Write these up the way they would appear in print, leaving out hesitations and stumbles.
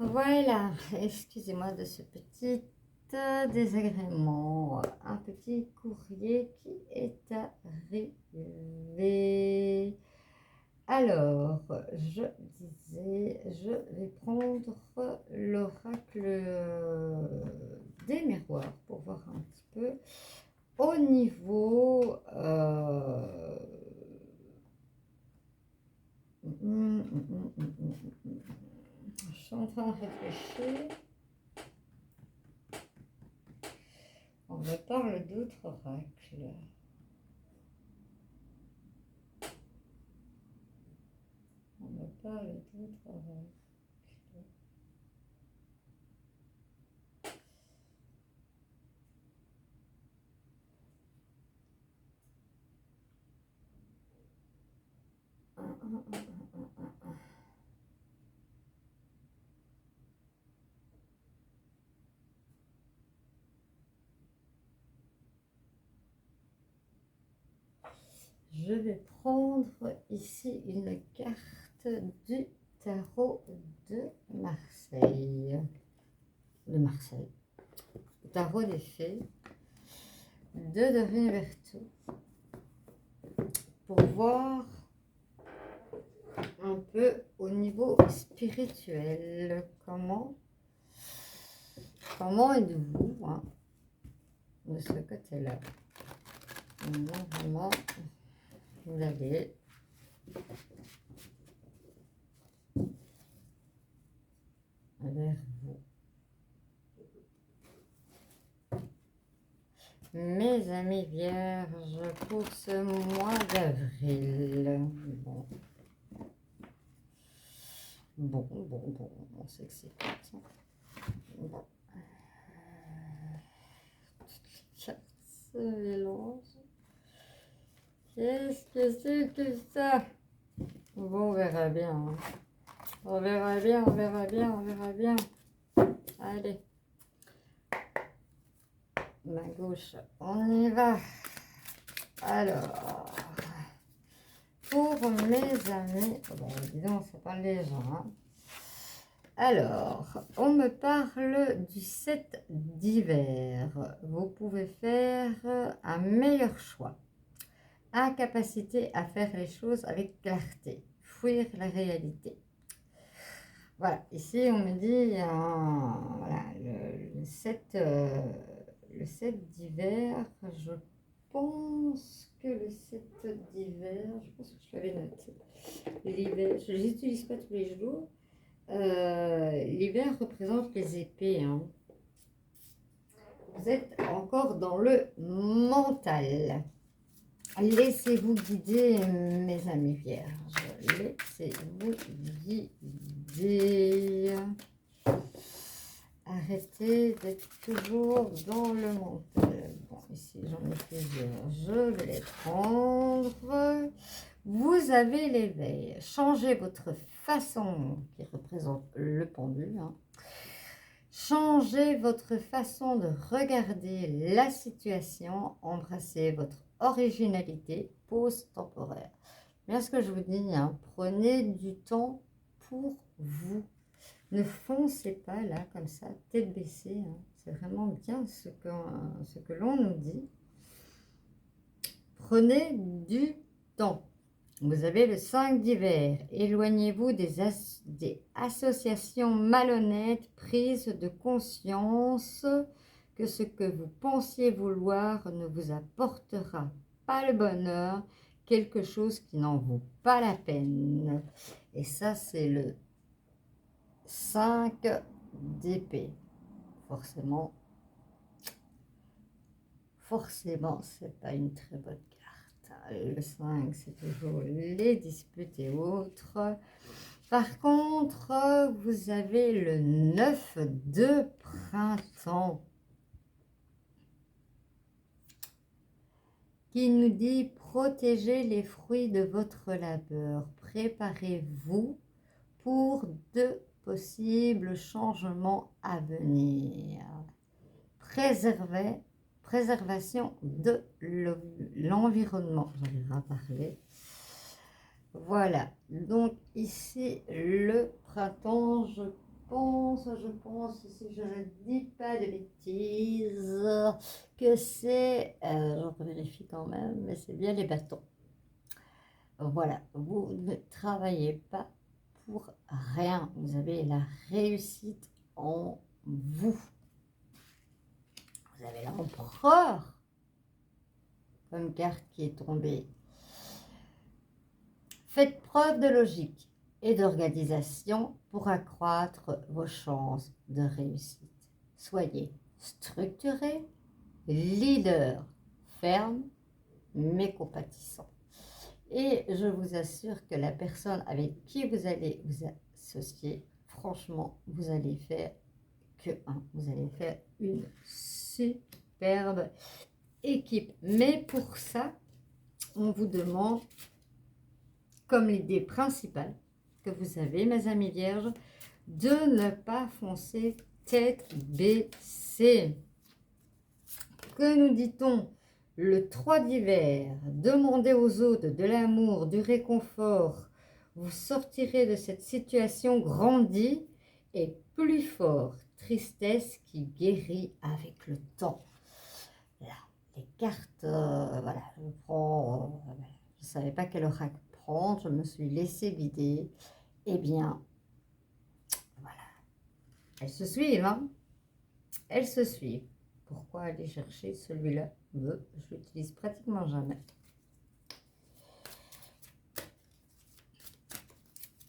Voilà, excusez-moi de ce petit désagrément. Un petit courrier qui est arrivé. Alors, je disais, je vais prendre l'oracle des miroirs pour voir un petit peu au niveau je suis en train de réfléchir. On me parle d'autres oracles. On me parle d'autres oracles. Je vais prendre ici une carte du tarot de Marseille. Tarot des fées de Dorine Berthaud. Pour voir un peu au niveau spirituel comment êtes-vous de ce côté-là. Vraiment, vous allez vers vous. Mes amis vierges, pour ce mois d'avril. Bon, on sait que c'est comme ça. Bon. Toutes les cartes se mélangent. Qu'est-ce que c'est que ça? Bon, on verra bien. Hein. On verra bien, on verra bien, on verra bien. Allez. Ma gauche, on y va. Alors, pour mes amis, bon, disons, ça parle des gens. Hein. Alors, on me parle du 7 d'hiver. Vous pouvez faire un meilleur choix. Incapacité à faire les choses avec clarté. Fuir la réalité. Voilà, ici on me dit voilà, le 7 d'hiver, je pense que le 7 d'hiver, je pense que je l'avais noté. L'hiver, je ne les utilise pas tous les jours. L'hiver représente les épées. Hein. Vous êtes encore dans le mental. Laissez-vous guider, mes amis vierges. Laissez-vous guider. Arrêtez d'être toujours dans le mental. Bon, ici, j'en ai plusieurs. Je vais les prendre. Vous avez l'éveil. Changez votre façon, qui représente le pendule. Hein. Changez votre façon de regarder la situation. Embrassez votre originalité. Pause temporaire. Bien ce que je vous dis, hein, prenez du temps pour vous. Ne foncez pas là, comme ça, tête baissée. Hein. C'est vraiment bien ce que l'on nous dit. Prenez du temps. Vous avez le 5 d'hiver. Éloignez-vous des associations malhonnêtes, prises de conscience que ce que vous pensiez vouloir ne vous apportera pas le bonheur, quelque chose qui n'en vaut pas la peine. Et ça, c'est le 5 d'épée. Forcément, c'est pas une très bonne carte. Le 5, c'est toujours les disputes et autres. Par contre, vous avez le 9 de printemps qui nous dit protégez les fruits de votre labeur. Préparez-vous pour de possibles changements à venir. Préservation de l'environnement. J'arriverai à parler. Voilà. Donc ici, le printemps, je pense, si je ne dis pas de bêtises, que c'est, je vérifie quand même, mais c'est bien les bâtons. Voilà, vous ne travaillez pas pour rien. Vous avez la réussite en vous. Vous avez l'empereur comme carte qui est tombée. Faites preuve de logique et d'organisation pour accroître vos chances de réussite. Soyez structuré, leader, ferme, mais compatissant. Et je vous assure que la personne avec qui vous allez vous associer, franchement, vous allez faire vous allez faire une superbe équipe. Mais pour ça, on vous demande, comme l'idée principale que vous avez, mes amis vierges, de ne pas foncer tête baissée. Que nous dit-on? Le 3 d'hiver, demandez aux autres de l'amour, du réconfort. Vous sortirez de cette situation grandi et plus fort. Tristesse qui guérit avec le temps. Là, les cartes, voilà, je prends, je ne savais pas quel oracle prendre, je me suis laissé guider. Eh bien, voilà, elles se suivent, hein? Elles se suivent. Pourquoi aller chercher celui-là? Je l'utilise pratiquement jamais.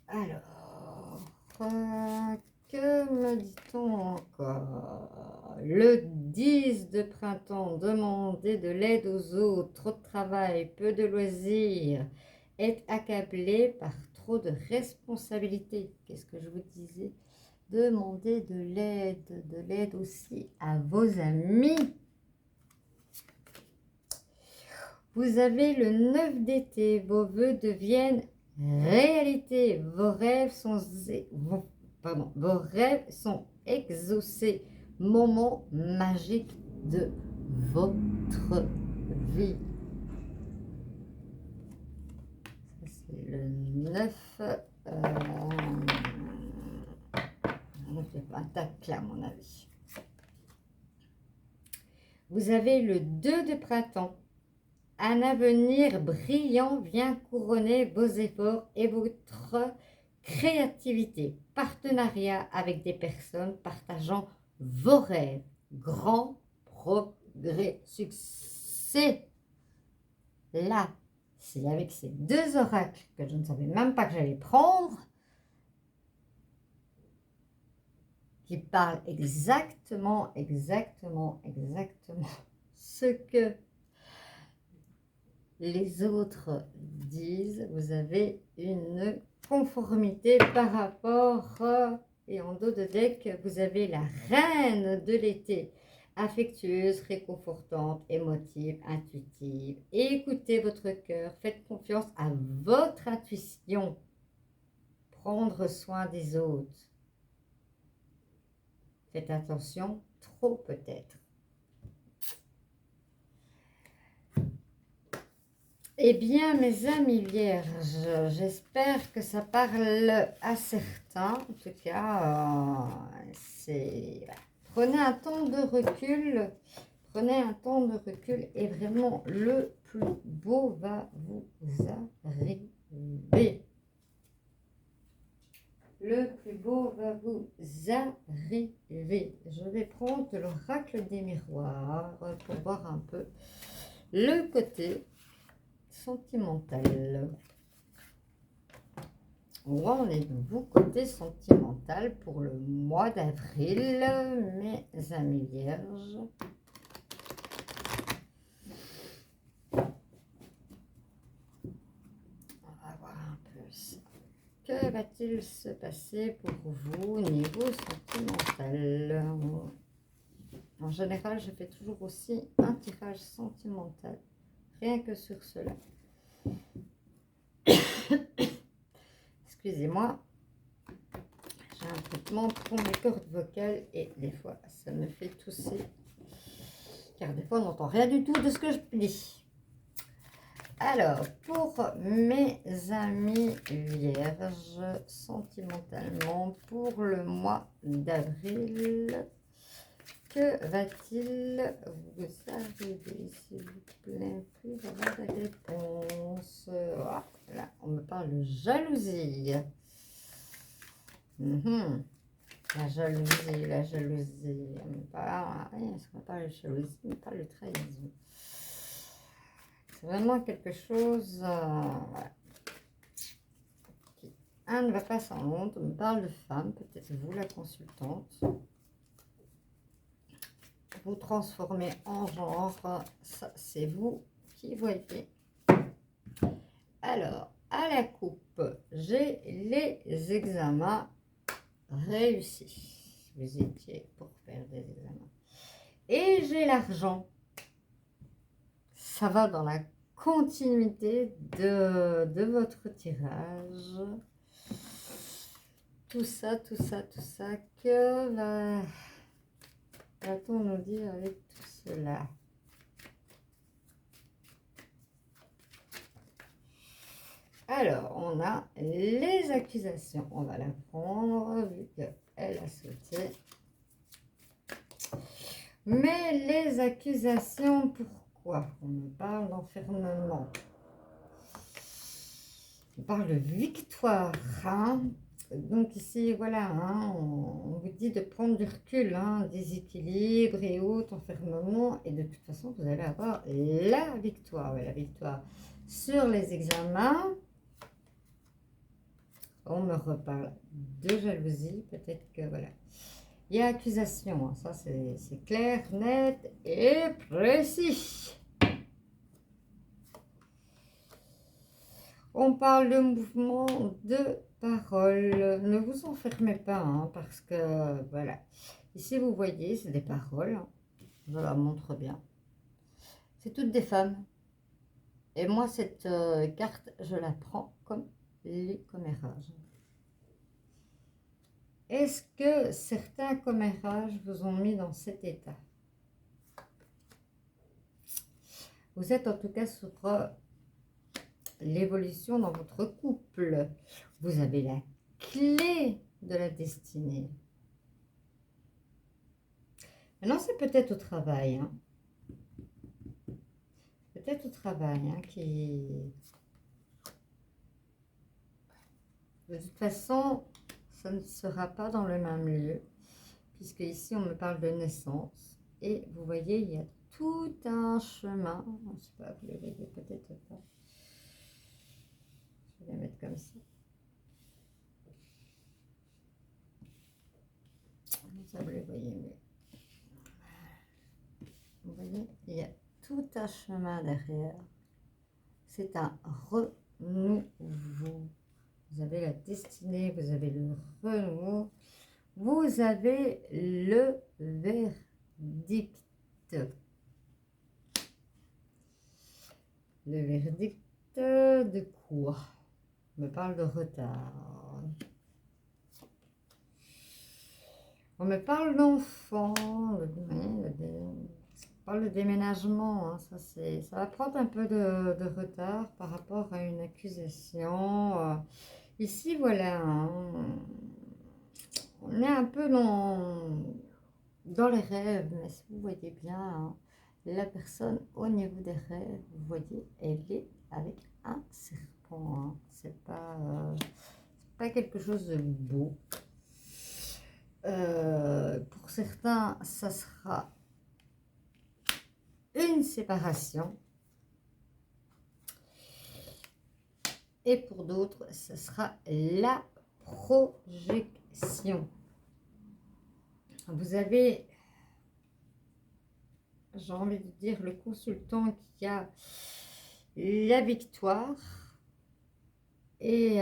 Alors, que me dit-on encore? Le 10 de printemps, demandez de l'aide aux autres, trop de travail, peu de loisirs, être accablé par trop de responsabilités. Qu'est-ce que je vous disais? Demandez de l'aide aussi à vos amis. Vous avez le 9 d'été, vos vœux deviennent réalité, vos rêves sont exaucés, moment magique de votre vie. C'est le 9, ne fait pas un tac là à mon avis. Vous avez le 2 de printemps. Un avenir brillant vient couronner vos efforts et votre créativité. Partenariat avec des personnes partageant vos rêves. Grand progrès, succès. Là, c'est avec ces deux oracles que je ne savais même pas que j'allais prendre, qui parlent exactement ce que les autres disent. Vous avez une conformité par rapport, et en dos de deck, vous avez la reine de l'été, affectueuse, réconfortante, émotive, intuitive. Écoutez votre cœur, faites confiance à votre intuition, prendre soin des autres. Faites attention, trop peut-être. Eh bien, mes amis vierges, j'espère que ça parle à certains. En tout cas, prenez un temps de recul. Prenez un temps de recul et vraiment le plus beau va vous arriver. Le plus beau va vous arriver. Je vais prendre l'oracle des miroirs pour voir un peu le côté sentimental. Où en êtes-vous côté sentimental pour le mois d'avril, mes amis vierges? On va voir un peu ça. Que va-t-il se passer pour vous au niveau sentimental? En général, je fais toujours aussi un tirage sentimental, rien que sur cela. Excusez-moi, j'ai un traitement pour mes cordes vocales et des fois ça me fait tousser, car des fois on n'entend rien du tout de ce que je dis. Alors, pour mes amis vierges, sentimentalement, pour le mois d'avril, que va-t-il vous arriver, s'il vous plaît? Puis avoir des réponses. Voilà, on me parle de jalousie. La jalousie, la jalousie. On me parle, est-ce qu'on parle de jalousie? On me parle de trahison. C'est vraiment quelque chose voilà, qui, ne va pas sans l'autre. On me parle de femme, peut-être vous la consultante. Vous transformez en genre, ça c'est vous qui voyez. Alors, à la coupe, j'ai les examens réussis. Vous étiez pour faire des examens. Et j'ai l'argent. Ça va dans la continuité de votre tirage. Tout ça, que va-t-on nous dire avec tout cela? Alors, on a les accusations. On va la prendre vu qu'elle a sauté. Mais les accusations, pourquoi? On me parle d'enfermement. On parle de victoire. Hein? Donc ici, voilà, hein, on vous dit de prendre du recul, hein, déséquilibre et autres, enfermement. Et de toute façon, vous allez avoir la victoire. Ouais, la victoire sur les examens. On me reparle de jalousie, peut-être que voilà. Il y a accusation, hein, ça c'est clair, net et précis. On parle de mouvement de parole. Ne vous enfermez pas, hein, parce que voilà. Ici, vous voyez, c'est des paroles. Hein, je la montre bien. C'est toutes des femmes. Et moi, cette carte, je la prends comme les commérages. Est-ce que certains commérages vous ont mis dans cet état? Vous êtes en tout cas sur l'évolution dans votre couple. Vous avez la clé de la destinée. Maintenant, c'est peut-être au travail. Hein. Peut-être au travail hein, qui... De toute façon, ça ne sera pas dans le même lieu. Puisque ici, on me parle de naissance. Et vous voyez, il y a tout un chemin. Je ne sais pas, vous le voyez peut-être pas. Je vais la mettre comme ça. Ça, vous le voyez mieux. Vous voyez, il y a tout un chemin derrière. C'est un renouveau. Vous avez la destinée, vous avez le renouveau. Vous avez le verdict. Le verdict de quoi? On me parle de retard. On me parle d'enfant. On parle de déménagement. Hein, ça va prendre un peu de retard par rapport à une accusation. Ici, voilà. Hein, on est un peu dans les rêves. Mais si vous voyez bien... Hein, la personne au niveau des rêves, vous voyez, elle est avec un serpent. Hein. C'est pas quelque chose de beau. Pour certains, ça sera une séparation. Et pour d'autres, ce sera la projection. Vous avez... J'ai envie de dire le consultant qui a la victoire et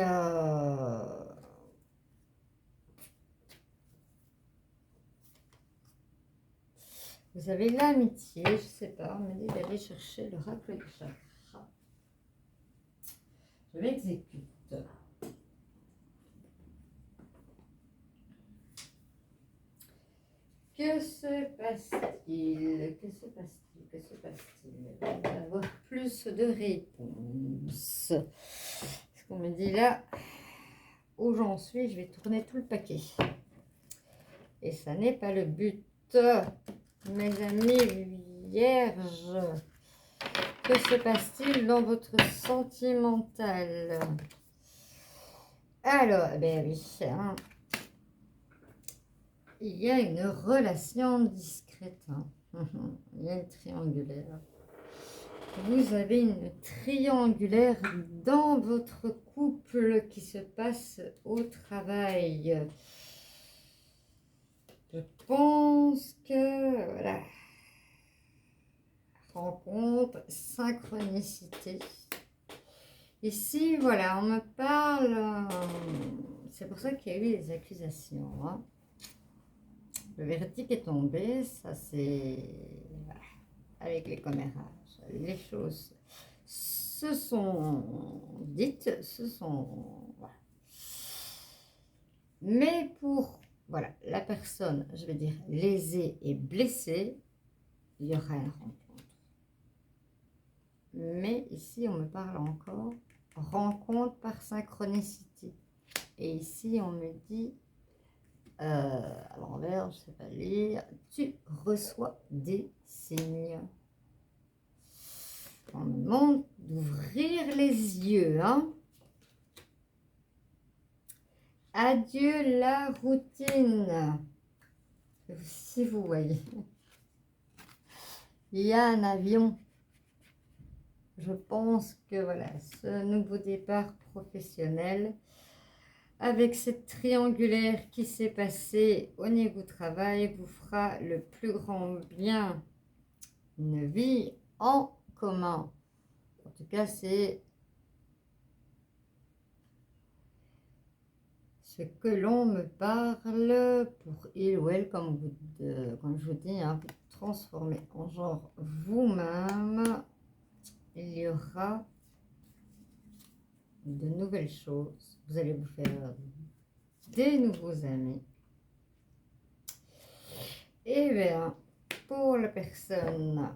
vous avez l'amitié, je ne sais pas, on m'a dit d'aller chercher l'oracle du chakra. Je l'exécute. Que se passe-t-il? Que se passe-t-il? Que se passe-t-il? On va avoir plus de réponses. Ce qu'on me dit là, où j'en suis, je vais tourner tout le paquet. Et ça n'est pas le but. Mes amis vierges, que se passe-t-il dans votre sentimental? Alors, ben oui, hein. Il y a une relation discrète. Hein. Il y a une triangulaire. Vous avez une triangulaire dans votre couple qui se passe au travail. Je pense que, voilà, rencontre, synchronicité. Ici, voilà, on me parle, c'est pour ça qu'il y a eu des accusations. Hein. Le verdict est tombé, ça c'est, voilà, avec les commérages, les choses se sont dites, se sont, voilà. Mais pour, voilà, la personne, je vais dire, lésée et blessée, il y aura une rencontre. Mais ici, on me parle encore rencontre par synchronicité. Et ici, on me dit, à l'envers, je ne sais pas lire, tu reçois des signes. On me demande d'ouvrir les yeux. Hein. Adieu la routine. Si vous voyez, il y a un avion. Je pense que voilà, ce nouveau départ professionnel, avec cette triangulaire qui s'est passée au niveau travail, vous fera le plus grand bien. Une vie en commun. En tout cas, c'est ce que l'on me parle pour il ou elle, comme je vous dis, hein, vous transformer en genre vous-même. Il y aura de nouvelles choses. Vous allez vous faire des nouveaux amis. Et bien, pour la personne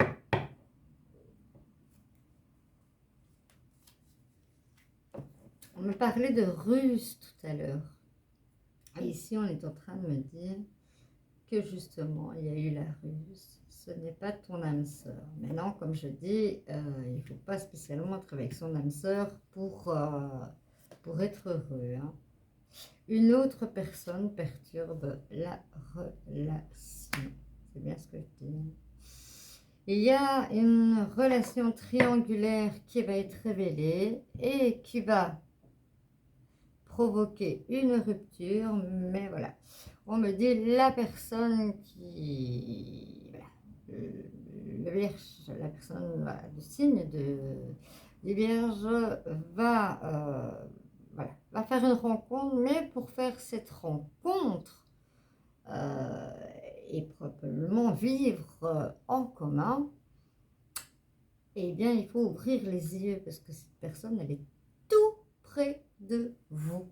on me parlait de ruse tout à l'heure. Et ici, on est en train de me dire que justement, il y a eu la ruse. Ce n'est pas ton âme sœur. Maintenant, comme je dis, il ne faut pas spécialement être avec son âme sœur pour être heureux. Hein. Une autre personne perturbe la relation. C'est bien ce que je dis. Il y a une relation triangulaire qui va être révélée et qui va provoquer une rupture, mais voilà. On me dit la personne qui, voilà, le vierge, la personne voilà, du signe du vierge va, voilà, va faire une rencontre, mais pour faire cette rencontre et probablement vivre en commun, eh bien il faut ouvrir les yeux parce que cette personne elle est tout près de vous.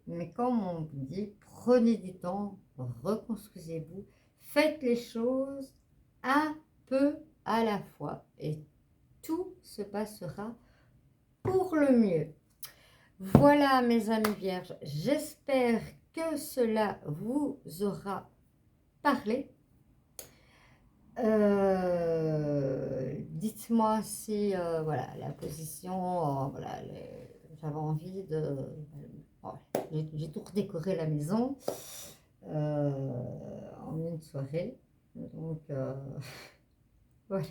Mais comme on vous dit, prenez du temps, reconstruisez-vous, faites les choses un peu à la fois et tout se passera pour le mieux. Voilà mes amis vierges, j'espère que cela vous aura parlé. Dites-moi si voilà, la position, voilà, j'avais envie de... J'ai tout redécoré la maison en une soirée. Donc, voilà.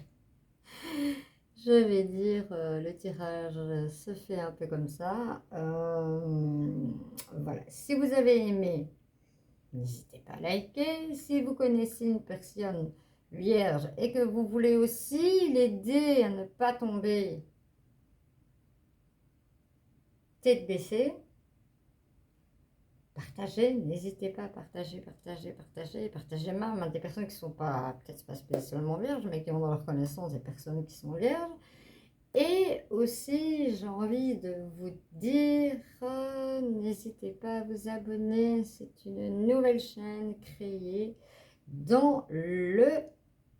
Je vais dire, le tirage se fait un peu comme ça. Voilà. Si vous avez aimé, n'hésitez pas à liker. Si vous connaissez une personne vierge et que vous voulez aussi l'aider à ne pas tomber tête baissée, partagez, n'hésitez pas à partager, partagez même à des personnes qui ne sont pas, peut-être pas spécialement vierges, mais qui ont dans leur connaissance des personnes qui sont vierges. Et aussi, j'ai envie de vous dire, n'hésitez pas à vous abonner, c'est une nouvelle chaîne créée dans le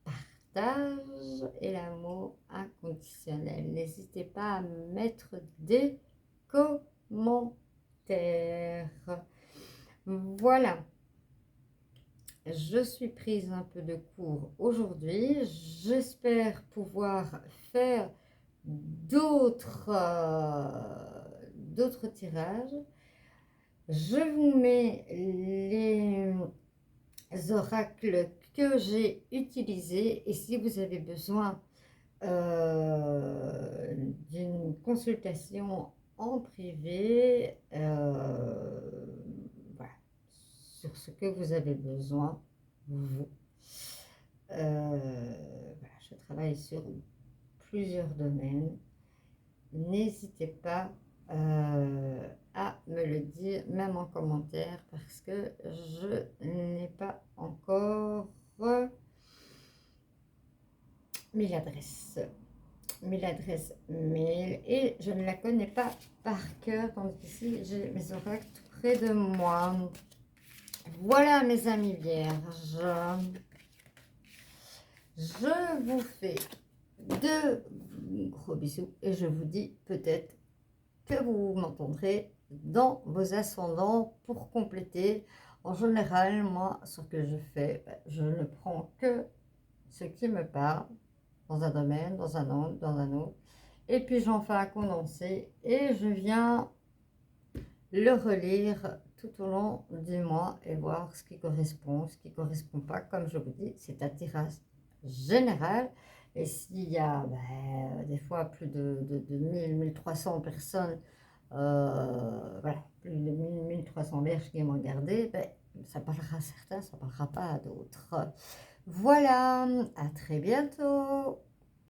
partage et l'amour inconditionnel. N'hésitez pas à mettre des commentaires. Voilà. Je suis prise un peu de cours aujourd'hui. J'espère pouvoir faire d'autres tirages. Je vous mets les oracles que j'ai utilisés et si vous avez besoin d'une consultation en privé, voilà, sur ce que vous avez besoin, vous. Voilà, je travaille sur plusieurs domaines. N'hésitez pas à me le dire, même en commentaire, parce que je n'ai pas encore mis l'adresse mail et je ne la connais pas par cœur. Donc ici, j'ai mes oracles tout près de moi. Voilà mes amis vierges. Je vous fais de gros bisous et je vous dis peut-être que vous m'entendrez dans vos ascendants pour compléter. En général, moi, ce que je fais, je ne prends que ce qui me parle dans un domaine, dans un angle, dans un autre. Et puis j'en fais un condensé et je viens le relire tout au long du mois et voir ce qui correspond pas. Comme je vous dis, c'est un tirage général. Et s'il y a des fois plus de 1300 personnes, voilà, plus de 1300 vierges qui m'ont regardé, ça parlera à certains, ça parlera pas à d'autres. Voilà, à très bientôt.